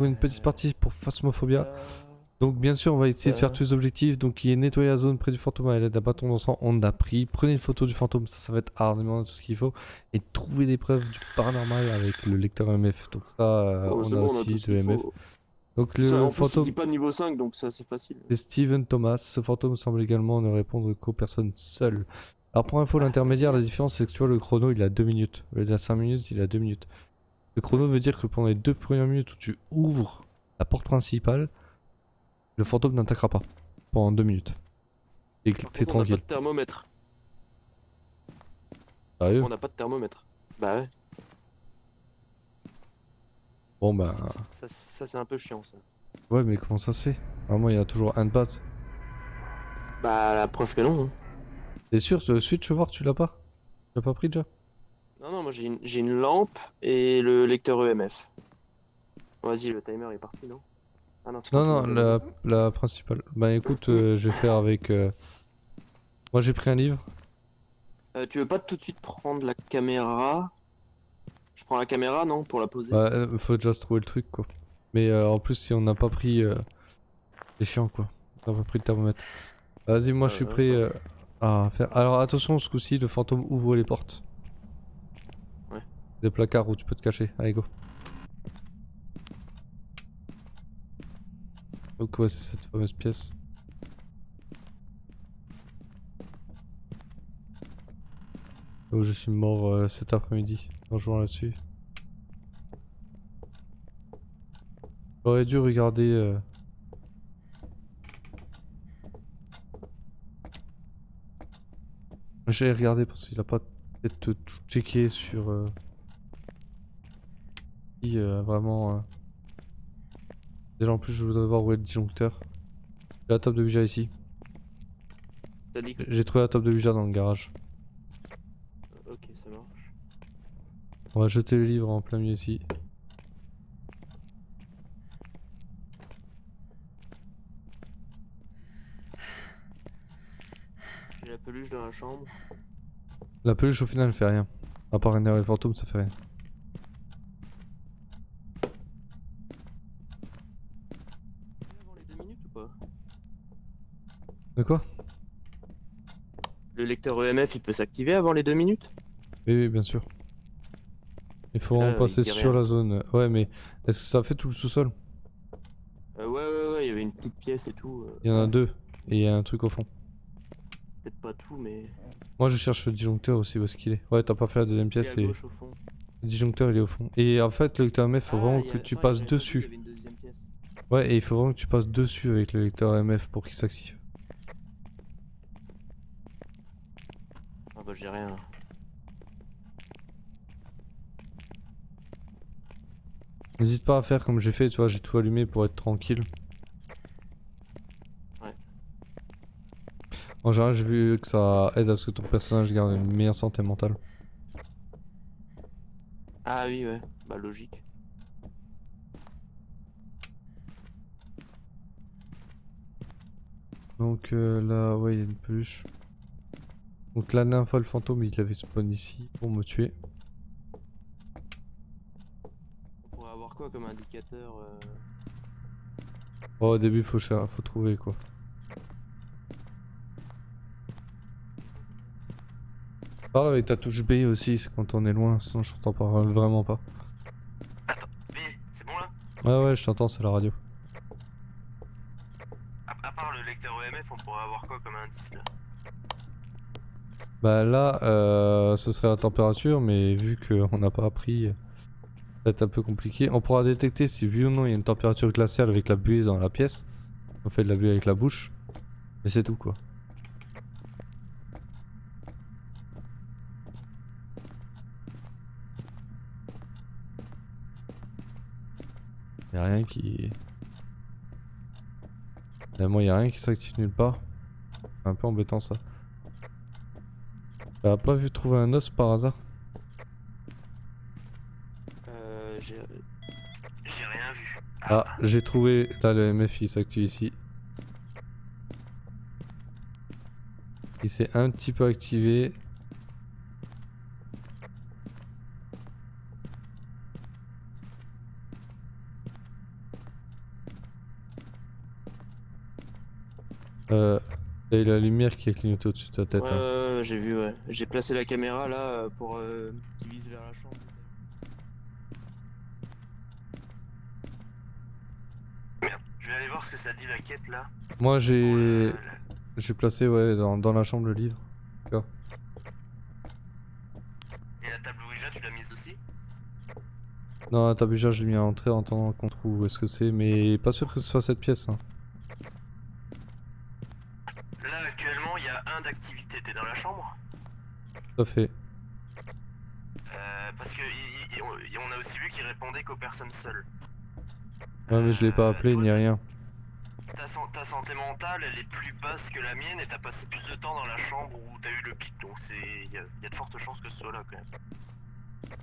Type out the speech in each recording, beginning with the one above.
Une petite partie pour Phasmophobia. Donc bien sûr on va essayer de faire Ça... tous les objectifs. Donc qui est nettoyer la zone près du fantôme à l'aide d'un bâton d'encens. On a pris. Prenez une photo du fantôme, ça va être hard, tout ce qu'il faut. Et trouver des preuves du paranormal avec le lecteur EMF. Donc ça Oh, on c'est a bon, on a tout aussi ce de qu'il EMF. faut. Donc Ça, le en plus, il dit fantôme pas de niveau 5, donc ça, c'est facile. c'est Steven Thomas. Ce fantôme semble également ne répondre qu'aux personnes seules. Alors pour info Ah, vas-y, l'intermédiaire, la viens. différence c'est que tu vois le chrono il a 2 minutes. Au lieu de 5 minutes il a 2 minutes. Le chrono veut dire que pendant les 2 premières minutes où tu ouvres la porte principale, le fantôme n'attaquera pas pendant 2 minutes. Et que Par t'es contre, on n'a pas tranquille. de thermomètre. Sérieux? On n'a pas de thermomètre. Bah ouais. Bon bah... Ça, c'est un peu chiant, ça. Ouais mais comment ça se fait? Vraiment il y a toujours un de base. Bah, la preuve que non, hein. T'es sûr, le switch voir tu l'as pas? Tu l'as pas pris déjà? Non, non, moi j'ai une lampe et le lecteur EMF. Vas-y, le timer est parti, non? Ah non, c'est quand Non tu non, m'appelles, vas-y. la principale. Bah écoute, je vais faire avec... Moi j'ai pris un livre. Tu veux pas tout de suite prendre la caméra? Je prends la caméra, non, pour la poser? Bah faut déjà se trouver le truc quoi. Mais en plus si on n'a pas pris... c'est chiant quoi. On n'a pas pris le thermomètre. Vas-y moi je suis prêt Ça va. à faire... Alors attention ce coup-ci le fantôme ouvre les portes. Ouais. Des placards où tu peux te cacher. Allez go. Donc ouais c'est cette fameuse pièce. Où je suis mort cet après-midi en jouant là-dessus. J'aurais dû regarder... J'ai regardé parce qu'il a pas peut-être tout checké sur... si, vraiment... Déjà en plus je voudrais voir où est le disjoncteur. J'ai la table de Ouija ici. T'as dit? J'ai trouvé la table de Ouija dans le garage. Ok, ça marche. On va jeter le livre en plein milieu ici. J'ai la peluche dans la chambre. La peluche au final ne fait rien. À part énerver le fantôme ça fait rien. Avant les 2 minutes ou pas? De quoi? Le lecteur EMF, il peut s'activer avant les 2 minutes? Oui oui bien sûr. Il Parce faut que vraiment là, il passer dit sur rien. la zone. Ouais mais est-ce que ça fait tout le sous-sol? Ouais, il y avait une petite pièce et tout. Il y en a deux. Et il y a un truc au fond. Peut-être pas tout, mais... Moi je cherche le disjoncteur aussi où est-ce qu'il est. Ouais t'as pas fait la deuxième Il est pièce à et... gauche au fond. Le disjoncteur il est au fond. Et en fait le lecteur MF faut Ah, vraiment que tu attends, passes j'avais pas vu, il y dessus. avait une deuxième pièce. Ouais et il faut vraiment que tu passes dessus avec le lecteur MF pour qu'il s'active. Ah bah j'ai rien. N'hésite pas à faire comme j'ai fait, tu vois, j'ai tout allumé pour être tranquille. Ouais. En général j'ai vu que ça aide à ce que ton personnage garde une meilleure santé mentale. Ah oui, ouais. Bah logique. Donc là ouais il y a une peluche. Donc la dernière fois le fantôme il avait spawn ici pour me tuer. On pourrait avoir quoi comme indicateur Oh, au début faut trouver quoi. Parle avec ta touche B aussi, c'est quand on est loin, sinon je t'entends pas vraiment pas. Attends, mais c'est bon là? Ouais ouais je t'entends, c'est la radio. À part le lecteur EMF, on pourrait avoir quoi comme indice là? Bah là ce serait la température mais vu qu'on n'a pas appris, ça va être un peu compliqué. On pourra détecter si oui ou non il y a une température glaciale avec la buée dans la pièce. On fait de la buée avec la bouche. Mais c'est tout quoi. Y'a rien qui... Moi y'a rien qui s'active nulle part. C'est un peu embêtant ça. T'as pas vu trouver un os par hasard? J'ai rien vu. Ah, j'ai trouvé. Là le MF il s'active ici. Il s'est un petit peu activé. T'as eu la lumière qui a clignoté au-dessus de ta tête. Hein. J'ai vu, ouais. J'ai placé la caméra là pour qu'il vise vers la chambre. Merde, je vais aller voir ce que ça dit la quête là. Moi j'ai... Pour, J'ai placé ouais dans la chambre le livre. D'accord. Et la table Ouija, tu l'as mise aussi? Non, la tabuja je l'ai mis à l'entrée en attendant qu'on trouve où est-ce que c'est, mais pas sûr que ce soit cette pièce. Hein. Là actuellement il y a un d'activité, t'es dans la chambre? Tout à fait. Parce que on a aussi vu qu'il répondait qu'aux personnes seules. Ouais mais je l'ai pas appelé toi, ni rien. Ta santé mentale elle est plus basse que la mienne et t'as passé plus de temps dans la chambre où t'as eu le pic, donc il y a de fortes chances que ce soit là quand même.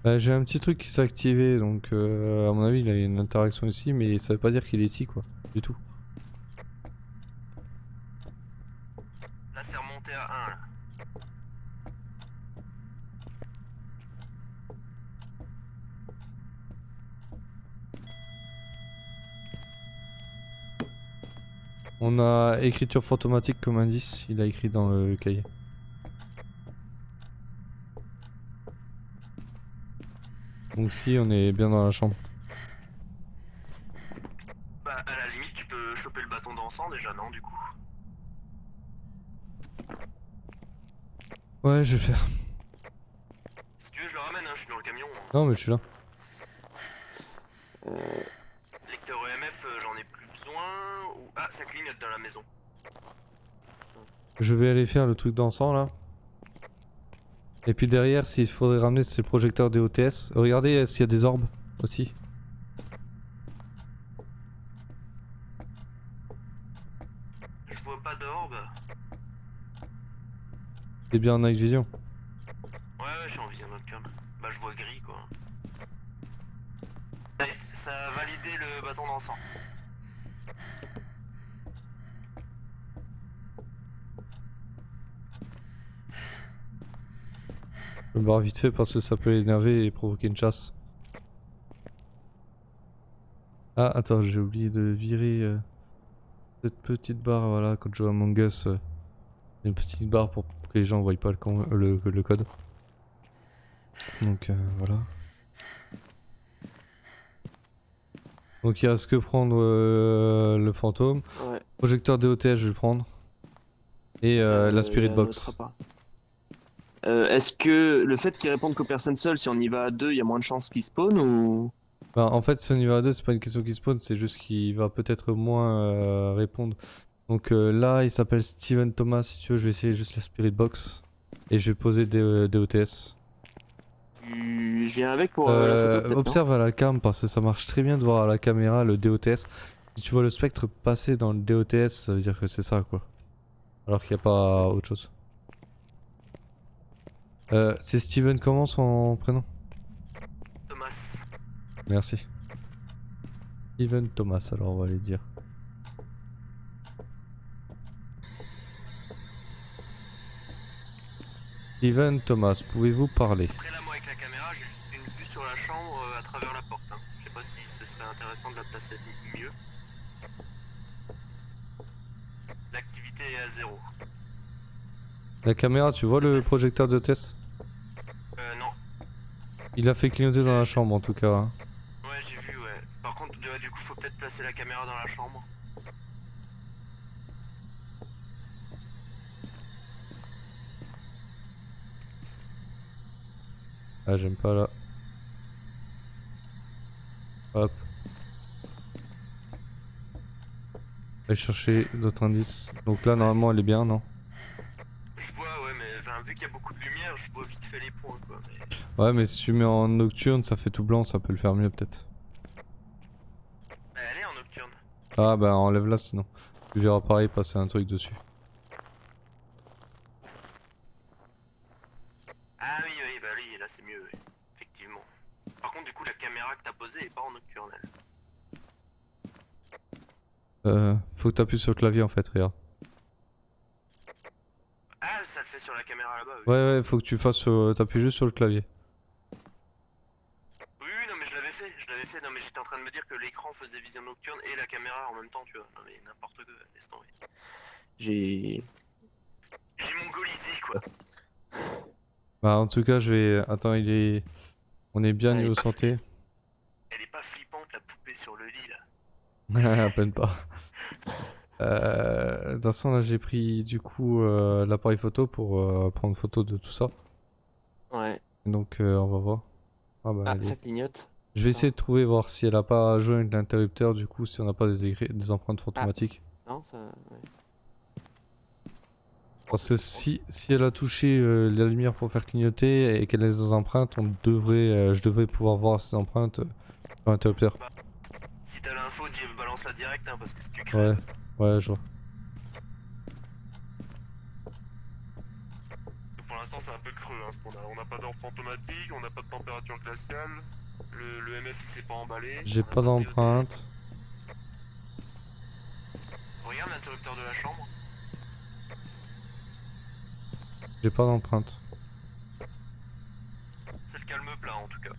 Bah, j'ai un petit truc qui s'est activé donc à mon avis il a une interaction ici mais ça veut pas dire qu'il est ici quoi. Du tout. Là c'est remonté à 1 là. On a écriture fantomatique comme indice, il a écrit dans le cahier. Donc si on est bien dans la chambre. Bah à la limite tu peux choper le bâton d'encens déjà non du coup. Ouais je vais faire. Si tu veux je le ramène hein, je suis dans le camion. Hein. Non mais je suis là. Lecteur EMF j'en ai plus besoin ou... Ah ça clignote dans la maison. Je vais aller faire le truc d'encens là. Et puis derrière s'il faudrait ramener c'est le projecteur des OTS. Regardez s'il y a des orbes aussi. Je vois pas d'orbe. C'est bien en night vision. Ouais je suis en vision nocturne. Bah je vois gris quoi. Ouais, ça a validé le bâton d'encens. Je me barre vite fait parce que ça peut énerver et provoquer une chasse. Ah attends j'ai oublié de virer cette petite barre voilà quand je joue à Among Us. Une petite barre pour que les gens voient pas le code. Donc voilà. Donc il reste que prendre le fantôme. Ouais. Projecteur DOTS je vais le prendre. Et la spirit box. Est-ce que le fait qu'ils répondent qu'aux personnes seules, si on y va à deux, il y a moins de chances qu'ils spawnent ou... Bah, en fait si on y va à deux c'est pas une question qui spawn, c'est juste qu'il va peut-être moins répondre. Donc là il s'appelle Steven Thomas, si tu veux je vais essayer juste la spirit box. Et je vais poser des DOTS. Je viens avec pour la photo peut-être. Observe à la cam parce que ça marche très bien de voir à la caméra le DOTS. Si tu vois le spectre passer dans le DOTS, ça veut dire que c'est ça quoi. Alors qu'il n'y a pas autre chose. C'est Steven, comment son prénom? Thomas. Merci. Steven Thomas, alors on va aller dire. Steven Thomas, pouvez-vous parler? Après là moi avec la caméra j'ai juste une vue sur la chambre à travers la porte. Hein. Je sais pas si ce serait intéressant de la placer mieux. L'activité est à 0. La caméra, tu vois le projecteur de test? Non. Il a fait clignoter dans la chambre en tout cas. Hein. Ouais j'ai vu ouais. Par contre du coup faut peut-être placer la caméra dans la chambre. Ah j'aime pas là. Hop. Aller chercher d'autres indices. Donc là normalement elle est bien non? Je vois ouais mais enfin, vu qu'il y a beaucoup de lumière je vois vite fait les points quoi. Mais... Ouais mais si tu mets en nocturne ça fait tout blanc, ça peut le faire mieux peut-être. Bah, elle est en nocturne. Ah bah enlève là sinon. Tu verras pareil passer un truc dessus. Ah oui bah oui là c'est mieux ouais. Effectivement. Par contre du coup la caméra que t'as posée est pas en nocturne elle. Faut que t'appuies sur le clavier en fait, regarde. Ah ça le fait sur la caméra là-bas oui. Ouais faut que tu fasses t'appuies juste sur le clavier. Oui non mais je l'avais fait, non mais j'étais en train de me dire que l'écran faisait vision nocturne lanterne et la caméra en même temps, tu vois. Non mais n'importe quoi, laisse tomber. J'ai... J'ai mongolisé quoi. Bah en tout cas je vais... Attends il est... On est bien Ah, niveau pas santé. Elle est pas flippante la poupée sur le lit là. À peine pas. De toute façon là j'ai pris du coup l'appareil photo pour prendre photo de tout ça. Ouais. Donc on va voir. Ah bah Ah, elle est- ça clignote. Je vais essayer de trouver voir si elle a pas joué avec l'interrupteur du coup si on n'a pas des empreintes fantomatiques. Non, ça... Ouais. Parce que si elle a touché la lumière pour faire clignoter et qu'elle a des empreintes, on devrait, je devrais pouvoir voir ces empreintes sur l'interrupteur. Si t'as l'info, dis balance-la direct hein, parce que si tu Ouais, crèves. ouais, je vois. Pour l'instant c'est un peu creux hein, parce qu'on a pas d'ordre fantomatique, on n'a pas de température glaciale, le MF il s'est pas emballé. J'ai on a pas de d'empreintes. Regarde l'interrupteur de la chambre. J'ai pas d'empreintes. C'est le calme plat en tout cas.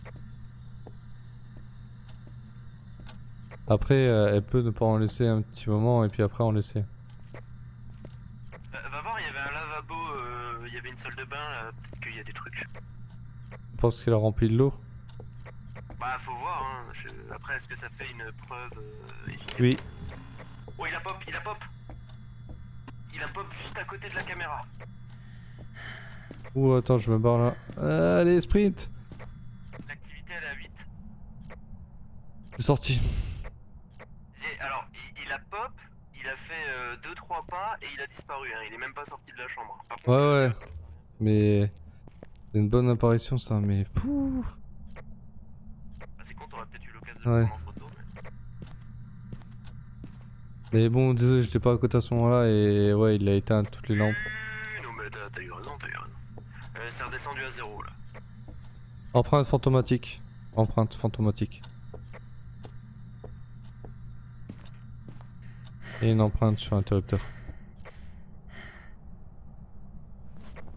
Après, elle peut ne pas en laisser un petit moment et puis après en laisser. Va voir, il y avait un lavabo, il y avait une salle de bain là, peut-être qu'il y a des trucs. Je pense qu'elle a rempli de l'eau. Bah faut voir hein, après est-ce que ça fait une preuve efficace? Oui. Oh il a pop, il a pop. Il a pop juste à côté de la caméra. Ouh, attends, je me barre là. Allez, sprint! L'activité elle est à 8. Je suis sorti. Alors il a pop, il a fait 2-3 pas et il a disparu hein. Il est même pas sorti de la chambre. Par contre, Ouais, ouais. Mais. C'est une bonne apparition ça, mais. Pouh. bah, c'est con, t'aurais peut-être eu l'occasion de le Ouais. prendre en photo. Mais bon, désolé, j'étais pas à côté à ce moment-là et ouais, il a éteint toutes les lampes. Non mais t'as eu raison, t'as eu raison. C'est redescendu à 0 là. Empreinte fantomatique. Empreinte fantomatique. Et une empreinte sur l'interrupteur.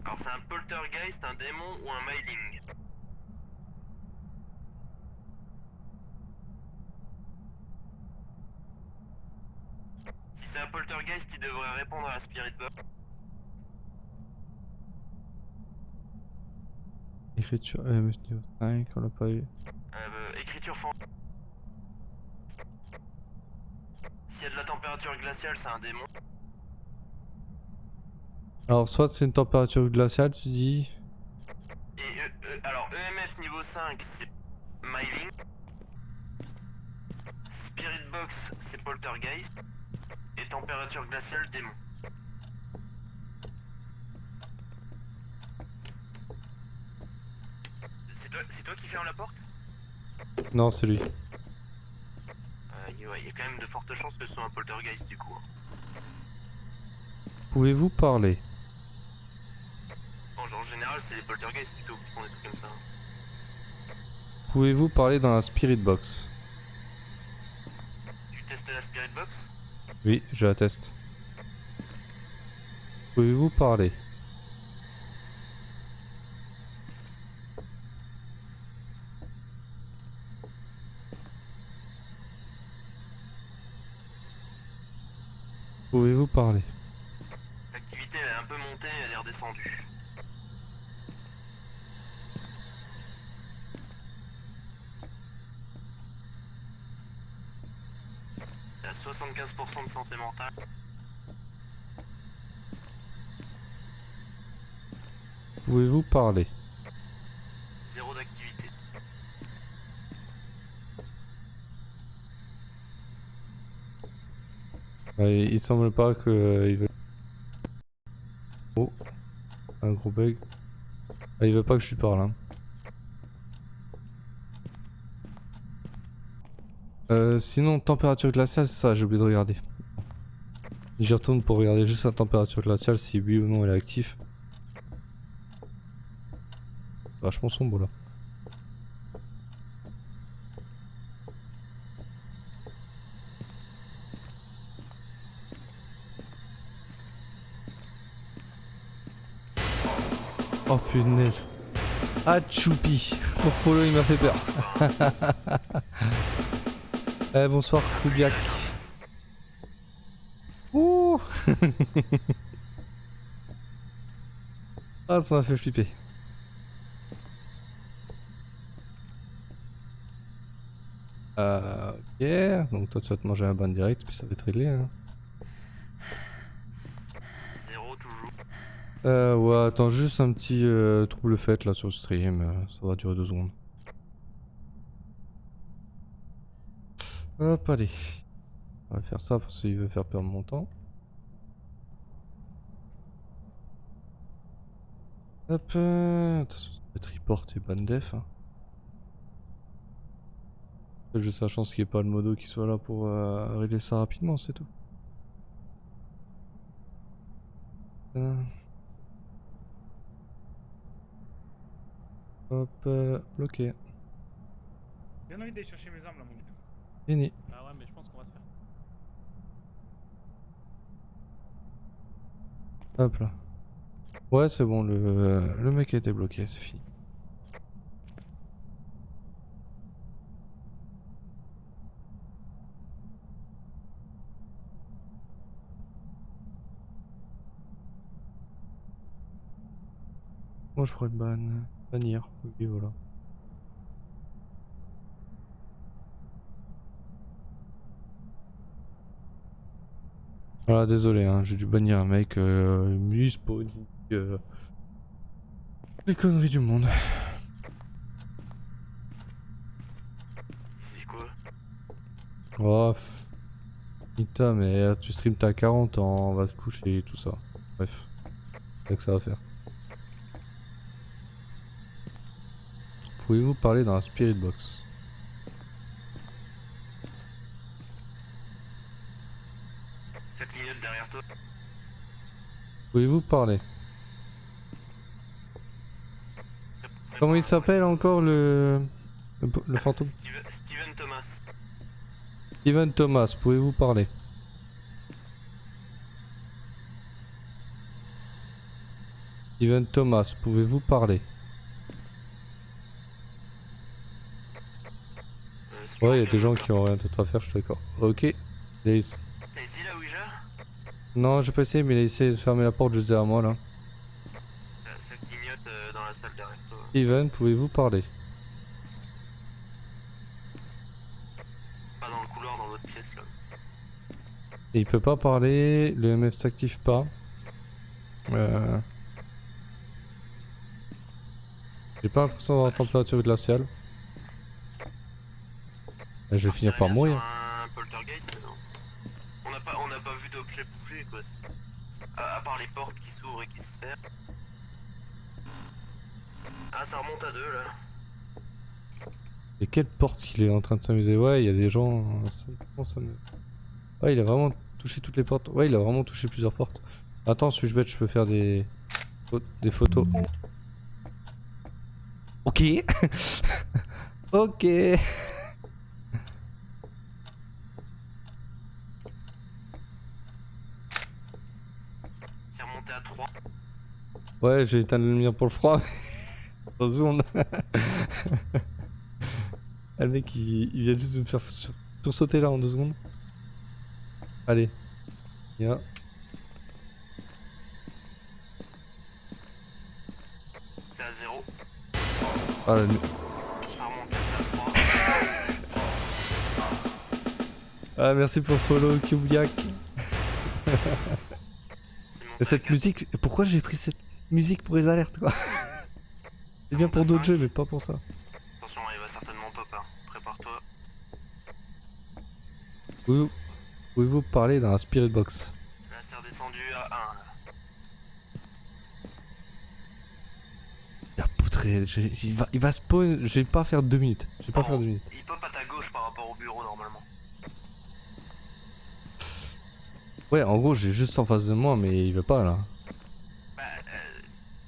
Alors c'est un poltergeist, un démon ou un mailing? Si c'est un poltergeist, il devrait répondre à la spirit box. Écriture EMF niveau 5, on l'a pas eu. Écriture fan. S'il y a de la température glaciale, c'est un démon. Alors, soit c'est une température glaciale, tu dis. Et alors EMF niveau 5, c'est mailing. Spirit box, c'est poltergeist. Et température glaciale, démon. C'est toi qui ferme la porte? Non, c'est lui. Il y a quand même de fortes chances que ce soit un poltergeist du coup. Pouvez-vous parler? Bon, genre, en général, c'est les poltergeists plutôt qui font des trucs comme ça. Pouvez-vous parler dans la spirit box? Tu testes la spirit box? Oui, je la teste. Pouvez-vous parler? Pouvez-vous parler? L'activité elle est un peu montée, elle est redescendue. C'est à 75% de santé mentale. Pouvez-vous parler? 0 d'activité. Ouais, il semble pas que il veut. Oh, un gros bug. Ah, il veut pas que je lui parle. Hein. Sinon, température glaciale, ça j'ai oublié de regarder. J'y retourne pour regarder juste la température glaciale, si oui ou non elle est active. Vachement sombre là. Oh punaise. Ah choupi. Ton follow il m'a fait peur. Eh bonsoir Koubiak. Ouh. Ah ça m'a fait flipper. Ok, donc toi tu vas te manger un ban direct puis ça va être réglé hein. 0 toujours. Ouais attends juste un petit trouble fait là sur le stream, ça va durer 2 secondes. Hop allez. On va faire ça parce qu'il veut faire perdre mon temps. Hop, attention, ça va être report et ban def. Hein. J'ai juste la chance qu'il n'y ait pas le modo qui soit là pour régler ça rapidement, c'est tout. Hop, bloqué. Bien envie d'aller chercher mes armes là, mon gars. Fini. Ah ouais, mais je pense qu'on va se faire. Hop là. Ouais, c'est bon, le mec a été bloqué, c'est fini. Moi je pourrais le bannir. Oui, voilà. Voilà, désolé, hein, j'ai dû bannir un mec, spawn, les conneries du monde. C'est quoi? Oh, Nita, mais tu stream t'as 40 ans, on va te coucher et tout ça. Bref, c'est ça que ça va faire. Pouvez-vous parler dans la spirit box? Cette minute derrière toi. Pouvez-vous parler? Comment il s'appelle encore le fantôme? Steven Thomas. Steven Thomas, pouvez-vous parler? Steven Thomas, pouvez-vous parler? Ouais, il y a des gens qui ont rien d'autre à faire, je suis d'accord. Ok. T'as essayé la Ouija? Non, j'ai pas essayé, mais il a essayé de fermer la porte juste derrière moi là. Ça clignote dans la salle derrière toi. Steven, pouvez-vous parler? Pas dans le couloir, dans l'autre pièce là. Et il peut pas parler, le MF s'active pas. J'ai pas l'impression d'avoir température glaciale. Et je vais finir par mourir. Un poltergeist, non? On n'a pas vu d'objet bouger quoi. À part les portes qui s'ouvrent et qui se ferment. Ah, ça remonte à 2 là. Et quelle porte qu'il est en train de s'amuser? Ouais, il y a des gens. Ouais, il a vraiment touché toutes les portes. Ouais, il a vraiment touché plusieurs portes. Attends, suis-je bête, je peux faire des photos. Ok. Ok. C'est remonté à 3. Ouais, j'ai éteint la lumière pour le froid. Dans une seconde. Le mec il vient juste de me faire sursauter là en 2 secondes. Allez. Viens. C'est à 0. Ah, Ça remonte à 3. ah merci pour le follow Kubiak. Et cette musique, pourquoi j'ai pris cette musique pour les alertes quoi? C'est bien pour d'autres jeux mais pas pour ça. Attention, il va certainement pop, hein. Prépare-toi. Pouvez-vous parler dans la spirit box? Là, c'est redescendu à 1 là. Il a poutré, il va spawn, je vais pas faire 2 minutes. Je vais pas faire 2 minutes. Il pop à ta gauche par rapport au bureau normalement. Ouais, en gros, j'ai juste en face de moi, mais il veut pas là. Bah,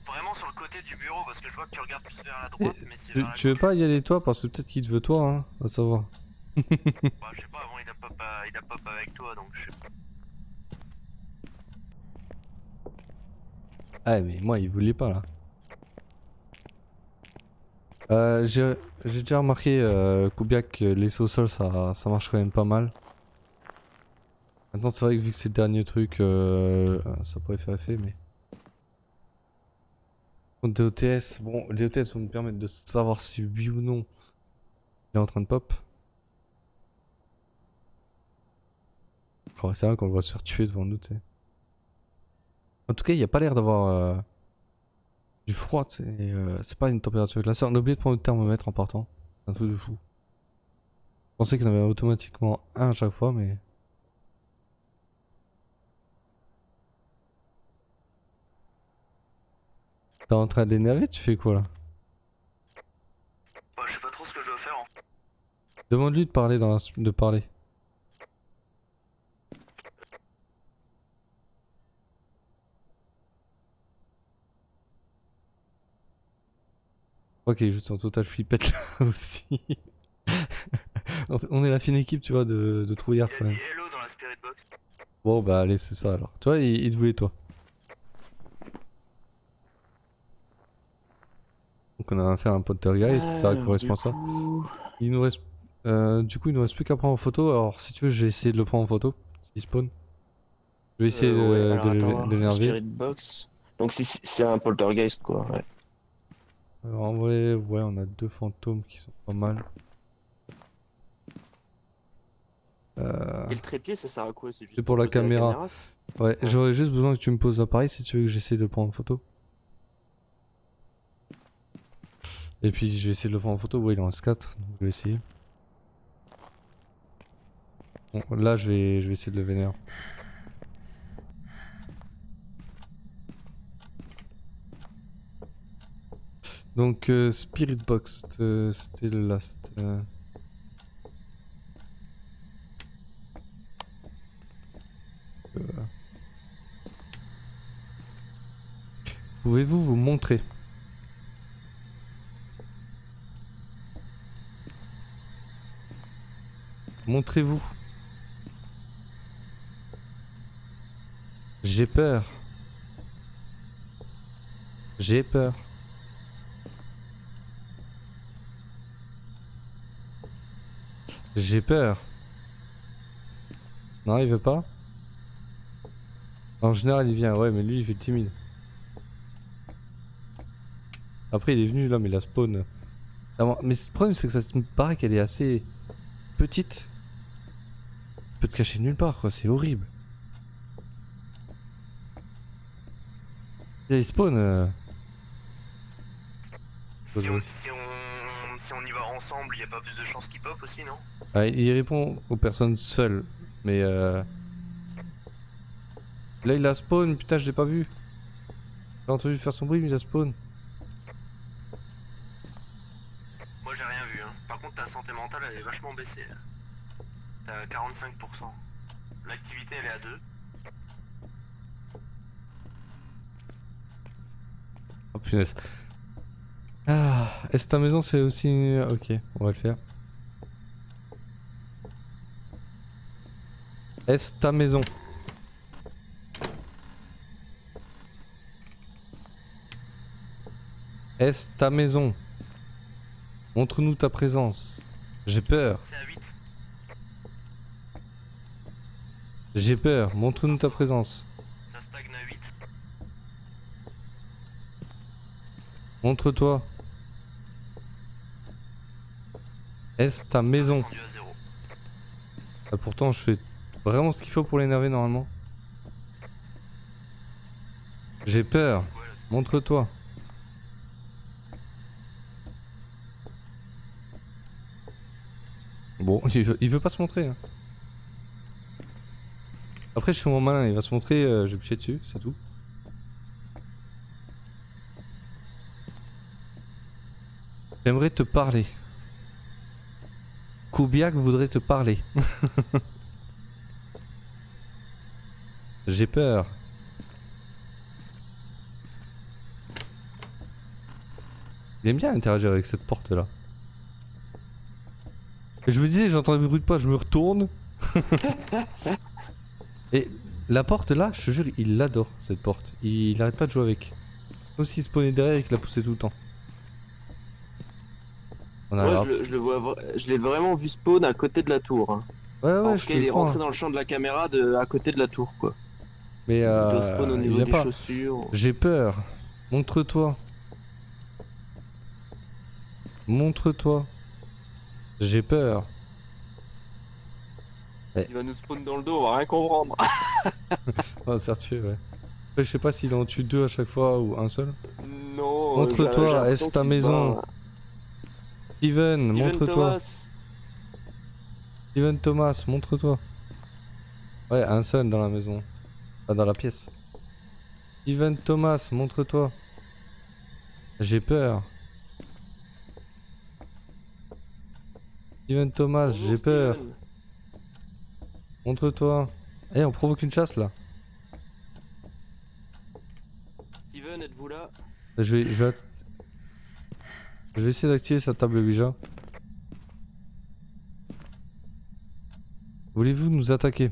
vraiment sur le côté du bureau parce que je vois que tu regardes plus vers la droite, mais c'est vers la Tu veux gauche. pas y aller toi parce que peut-être qu'il te veut toi, hein, à savoir. Bah, je sais pas, avant il a pop avec toi donc je sais pas. Ah mais moi il voulait pas là. J'ai déjà remarqué, Kubiak, que laisser au sol ça marche quand même pas mal. Maintenant c'est vrai que vu que c'est le dernier truc, ça pourrait faire effet mais... Contre DOTS, bon les DOTS vont nous permettre de savoir si oui ou non il est en train de pop. Oh, c'est vrai qu'on le voit se faire tuer devant nous, tu sais. En tout cas il n'y a pas l'air d'avoir du froid, tu sais, c'est pas une température glacée. On a oublié de prendre le thermomètre en partant, c'est un truc de fou. Je pensais qu'il y en avait automatiquement un à chaque fois mais... T'es en train de l'énerver, tu fais quoi là? Bah, je sais pas trop ce que je dois faire. Hein. Demande-lui de parler de parler. Ok, juste en total flippette là aussi. On est la fine équipe, tu vois, de trouillards Il quand a dit même. hello dans la spirit box. Bon bah allez, c'est ça alors. Tu vois, il te voulait toi. Donc on a fait un poltergeist, ça Alors, correspond du à ça. coup... Il nous reste... du coup, il nous reste plus qu'à prendre en photo. Alors si tu veux, j'ai essayé de le prendre en photo. S'il spawn. Je vais essayer ouais, alors de attends, l'énerver. spirit box. Donc c'est un poltergeist quoi, ouais. Alors, en vrai, ouais, on a deux fantômes qui sont pas mal. Et le trépied, ça sert à quoi? C'est C'est juste pour pour la poser la caméra. caméra? Ouais, Ouais. j'aurais juste besoin que tu me poses l'appareil si tu veux que j'essaie de le prendre en photo. Et puis je vais essayer de le prendre en photo. Ouais, il en reste 4. Donc je vais essayer. Bon, là, je vais essayer de le vénérer. Donc, Spirit Box, c'était le last. Pouvez-vous vous montrer? Montrez-vous. J'ai peur. J'ai peur. J'ai peur. Non, il veut pas. En général, il vient. Ouais, mais lui, il fait timide. Après, il est venu là, mais il a spawn. Ah, mais le problème, c'est que ça me paraît qu'elle est assez petite. Tu peux te cacher nulle part, quoi. C'est horrible. Il spawn. Si on y va ensemble, y a pas plus de chances qu'il pop aussi, non? Ah, il répond aux personnes seules. Mais là, il a spawn. Putain, je l'ai pas vu. J'ai entendu faire son bruit, mais il a spawn. Moi j'ai rien vu. Hein. Par contre, ta santé mentale elle est vachement baissée. Là. T'as 45%. L'activité elle est à 2. Oh punaise. Ah, est-ce que ta maison c'est aussi... Ok, on va le faire. Est-ce ta maison? Est-ce ta maison? Montre-nous ta présence. J'ai peur. C'est à 8. J'ai peur. Montre-nous ta présence. Ça stagne à 8. Montre-toi. Est-ce ta maison? Descendu à 0. Ah, pourtant je fais vraiment ce qu'il faut pour l'énerver normalement. J'ai peur. Ouais, Montre-toi. Bon, il veut pas se montrer. Hein. Après, je suis moins malin, il va se montrer, je vais me chier dessus, c'est tout. J'aimerais te parler. Kubiak voudrait te parler. J'ai peur. Il aime bien interagir avec cette porte là. Et je me disais, j'entends des bruits de pas, je me retourne. Et la porte là, je te jure, il l'adore cette porte. Il arrête pas de jouer avec. Comme s'il spawnait derrière et qu'il la poussait tout le temps. On a Moi, l'air- je l'ai vraiment vu spawn à côté de la tour. Hein. Ouais, En ouais, tout je cas, te il est crois. rentré dans le champ de la caméra à côté de la tour, quoi. Mais Il doit spawn au il niveau vient des pas. chaussures. J'ai peur. Montre-toi. Montre-toi. J'ai peur. Il va nous spawn dans le dos, on va rien comprendre. On va se faire tuer, ouais. Après, je sais pas s'il en tue deux à chaque fois ou un seul. Non, Montre-toi, j'ai l'impression est-ce ta qu'il se maison? bat. Steven, Steven montre-toi. Thomas. Steven Thomas, montre-toi. Ouais, un seul dans la maison. Pas dans la pièce. Steven Thomas, montre-toi. J'ai peur. Steven Thomas, Bonjour, j'ai peur. Steven. Montre-toi. Eh, on provoque une chasse là. Steven, êtes-vous là? Je vais essayer d'activer sa table Ouija. Voulez-vous nous attaquer?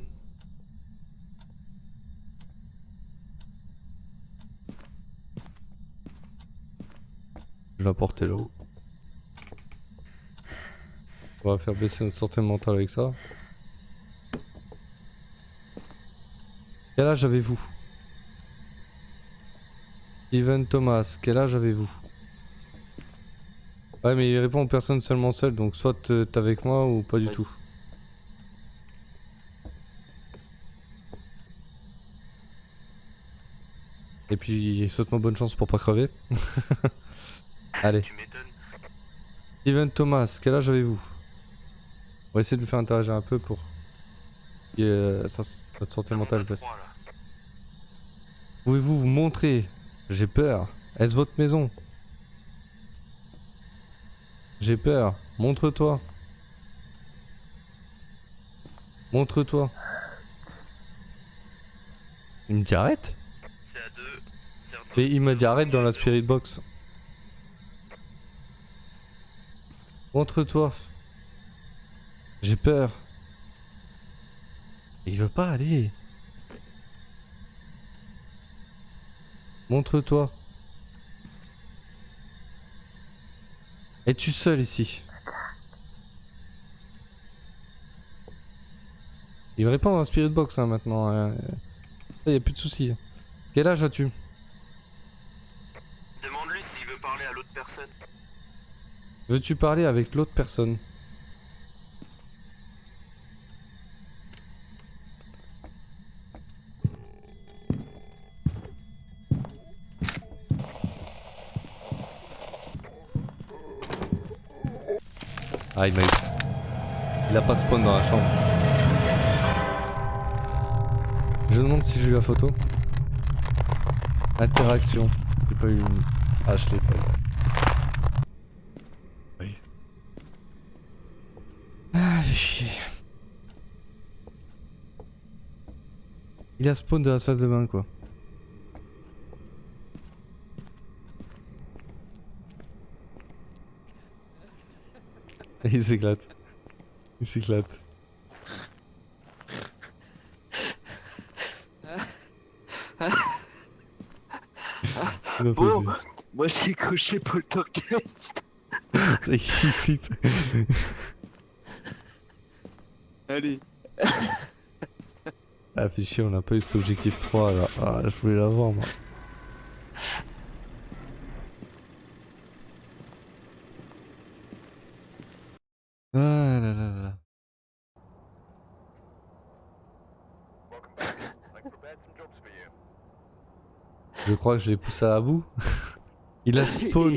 Je vais la porter là-haut. On va faire baisser notre santé mentale avec ça. Quel âge avez-vous? Steven Thomas, quel âge avez-vous? Ouais, mais il répond aux personnes seulement seules, donc soit t'es avec moi ou pas du Ouais. tout. Et puis, souhaite-moi bonne chance pour pas crever. Allez. Tu m'étonnes. Steven Thomas, quel âge avez-vous? On va essayer de le faire interagir un peu pour que notre santé mentale passe. 23, là. Pouvez-vous vous montrer? J'ai peur. Est-ce votre maison? J'ai peur. Montre-toi. Montre-toi. Il me dit arrête? C'est à 2. Mais il m'a dit arrête dans la spirit box. Montre-toi. J'ai peur. Il veut pas aller. Montre-toi. Es-tu seul ici? Il me répond dans la spirit box hein, maintenant. Ça, y a plus de soucis. Quel âge as-tu? Demande-lui s'il veut parler à l'autre personne. Veux-tu parler avec l'autre personne? Ah, il m'a eu. Il a pas spawn dans la chambre. Je demande si j'ai eu la photo. Interaction. J'ai pas eu une... Ah, je l'ai pas eu. Oui. Ah, fais chier. Il a spawn de la salle de bain, quoi. Il s'éclate. Il s'éclate. Il en peut Bon, plus. moi j'ai coché Poltergeist. Ça, il flippe. Allez. Ah, fait chier, on n'a pas eu cet objectif 3 là. Ah, je voulais l'avoir moi. Ah là là là. Je crois que je l'ai poussé à bout. Il a spawn.